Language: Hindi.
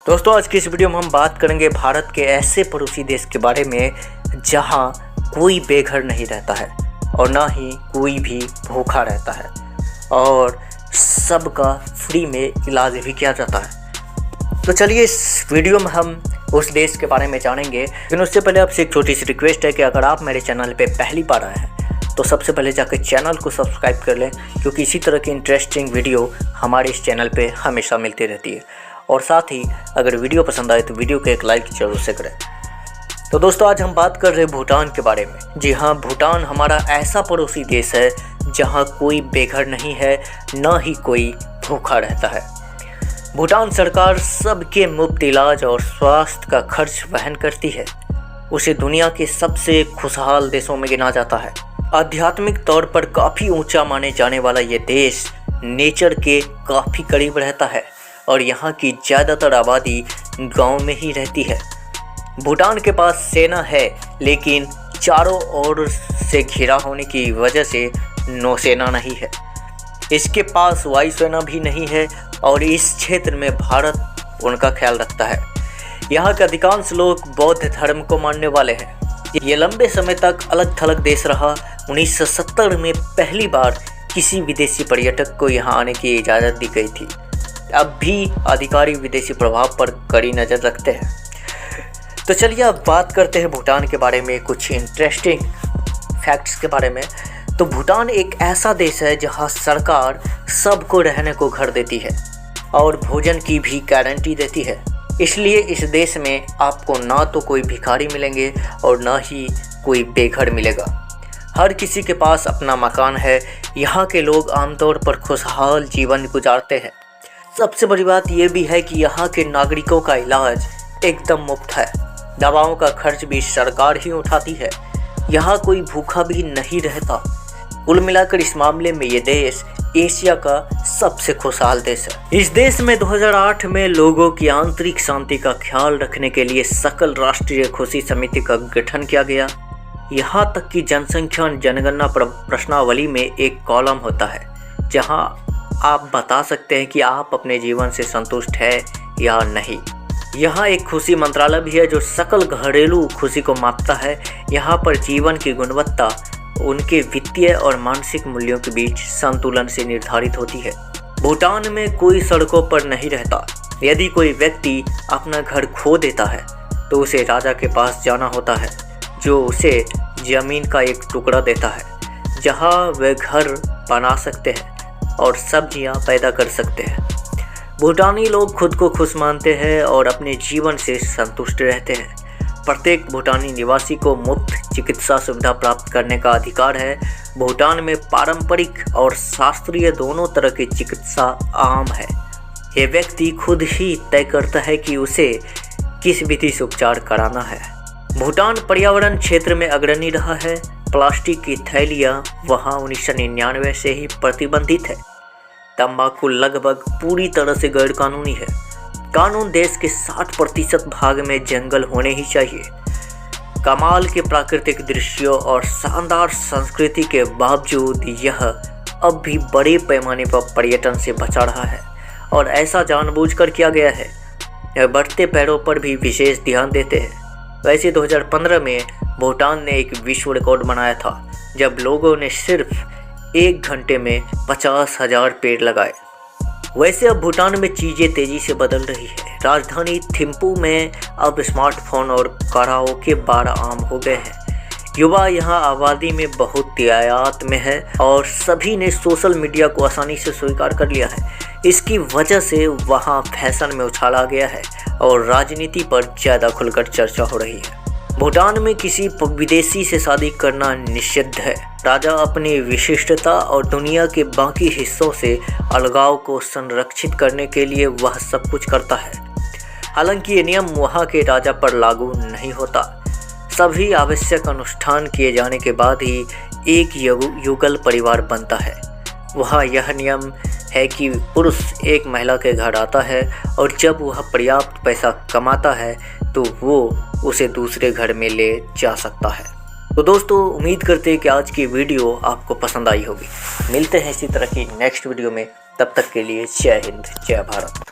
दोस्तों आज की इस वीडियो में हम बात करेंगे भारत के ऐसे पड़ोसी देश के बारे में जहां कोई बेघर नहीं रहता है और ना ही कोई भी भूखा रहता है और सबका फ्री में इलाज भी किया जाता है। तो चलिए इस वीडियो में हम उस देश के बारे में जानेंगे, लेकिन उससे पहले आपसे एक छोटी सी रिक्वेस्ट है कि अगर आप मेरे चैनल पे पहली बार आए हैं तो सबसे पहले जाकर चैनल को सब्सक्राइब कर लें, क्योंकि इसी तरह की इंटरेस्टिंग वीडियो हमारे इस चैनल पे हमेशा मिलती रहती है। और साथ ही अगर वीडियो पसंद आए तो वीडियो को एक लाइक जरूर से करें। तो दोस्तों आज हम बात कर रहे हैं भूटान के बारे में। जी हाँ, भूटान हमारा ऐसा पड़ोसी देश है जहाँ कोई बेघर नहीं है, ना ही कोई भूखा रहता है। भूटान सरकार सबके मुफ्त इलाज और स्वास्थ्य का खर्च वहन करती है। उसे दुनिया के सबसे खुशहाल देशों में गिना जाता है। आध्यात्मिक तौर पर काफ़ी ऊंचा माने जाने वाला ये देश नेचर के काफ़ी करीब रहता है और यहाँ की ज़्यादातर आबादी गांव में ही रहती है। भूटान के पास सेना है, लेकिन चारों ओर से घिरा होने की वजह से नौसेना नहीं है। इसके पास वायुसेना भी नहीं है और इस क्षेत्र में भारत उनका ख्याल रखता है। यहाँ के अधिकांश लोग बौद्ध धर्म को मानने वाले हैं। ये लंबे समय तक अलग थलग देश रहा। 1970 में पहली बार किसी विदेशी पर्यटक को यहाँ आने की इजाज़त दी गई थी। अब भी अधिकारी विदेशी प्रभाव पर कड़ी नज़र रखते हैं। तो चलिए अब बात करते हैं भूटान के बारे में, कुछ इंटरेस्टिंग फैक्ट्स के बारे में। तो भूटान एक ऐसा देश है जहां सरकार सबको रहने को घर देती है और भोजन की भी गारंटी देती है। इसलिए इस देश में आपको ना तो कोई भिखारी मिलेंगे और ना ही कोई बेघर मिलेगा। हर किसी के पास अपना मकान है। यहाँ के लोग आमतौर पर खुशहाल जीवन गुजारते हैं। सबसे बड़ी बात यह भी है कि यहाँ के नागरिकों का इलाज एकदम मुफ्त है। दवाओं का खर्च भी सरकार ही उठाती है। यहाँ कोई भूखा भी नहीं रहता। कुल मिलाकर इस मामले में ये देश एशिया का सबसे खुशहाल देश है। इस देश में 2008 में लोगों की आंतरिक शांति का ख्याल रखने के लिए सकल राष्ट्रीय खुशी समिति का गठन किया गया। यहाँ तक कि जनसंख्या जनगणना प्रश्नावली में एक कॉलम होता है जहाँ आप बता सकते हैं कि आप अपने जीवन से संतुष्ट है या नहीं। यहाँ एक खुशी मंत्रालय भी है जो सकल घरेलू खुशी को मापता है। यहाँ पर जीवन की गुणवत्ता उनके वित्तीय और मानसिक मूल्यों के बीच संतुलन से निर्धारित होती है। भूटान में कोई सड़कों पर नहीं रहता। यदि कोई व्यक्ति अपना घर खो देता है तो उसे राजा के पास जाना होता है, जो उसे जमीन का एक टुकड़ा देता है जहाँ वे घर बना सकते हैं और सब्जियां पैदा कर सकते हैं। भूटानी लोग खुद को खुश मानते हैं और अपने जीवन से संतुष्ट रहते हैं। प्रत्येक भूटानी निवासी को मुफ्त चिकित्सा सुविधा प्राप्त करने का अधिकार है। भूटान में पारंपरिक और शास्त्रीय दोनों तरह की चिकित्सा आम है। ये व्यक्ति खुद ही तय करता है कि उसे किस विधि से उपचार कराना है। भूटान पर्यावरण क्षेत्र में अग्रणी रहा है। प्लास्टिक की थैलियाँ वहाँ 1999 से ही प्रतिबंधित है। तंबाकू लगभग पूरी तरह से गैर कानूनी है। कानून देश के 60% भाग में जंगल होने ही चाहिए। कमाल के प्राकृतिक दृश्यों और शानदार संस्कृति के बावजूद यह अब भी बड़े पैमाने पर पर्यटन से बचा रहा है और ऐसा जानबूझकर किया गया है। यह बढ़ते पैरों पर भी विशेष ध्यान देते हैं। वैसे 2015 में भूटान ने एक विश्व रिकॉर्ड बनाया था जब लोगों ने सिर्फ 1 घंटे में 50,000 पेड़ लगाए। वैसे अब भूटान में चीज़ें तेज़ी से बदल रही है। राजधानी थिम्पू में अब स्मार्टफोन और कराओके बार आम हो गए हैं। युवा यहाँ आबादी में बहुत तादाद में है और सभी ने सोशल मीडिया को आसानी से स्वीकार कर लिया है। इसकी वजह से वहाँ फैशन में उछाल आ गया है और राजनीति पर ज़्यादा खुलकर चर्चा हो रही है। भूटान में किसी विदेशी से शादी करना निषिद्ध है। राजा अपनी विशिष्टता और दुनिया के बाकी हिस्सों से अलगाव को संरक्षित करने के लिए वह सब कुछ करता है। हालांकि ये नियम वहाँ के राजा पर लागू नहीं होता। सभी आवश्यक अनुष्ठान किए जाने के बाद ही एक युगल परिवार बनता है। वहाँ यह नियम है कि पुरुष एक महिला के घर आता है और जब वह पर्याप्त पैसा कमाता है तो वो उसे दूसरे घर में ले जा सकता है। तो दोस्तों उम्मीद करते हैं कि आज की वीडियो आपको पसंद आई होगी। मिलते हैं इसी तरह की नेक्स्ट वीडियो में। तब तक के लिए जय हिंद, जय भारत।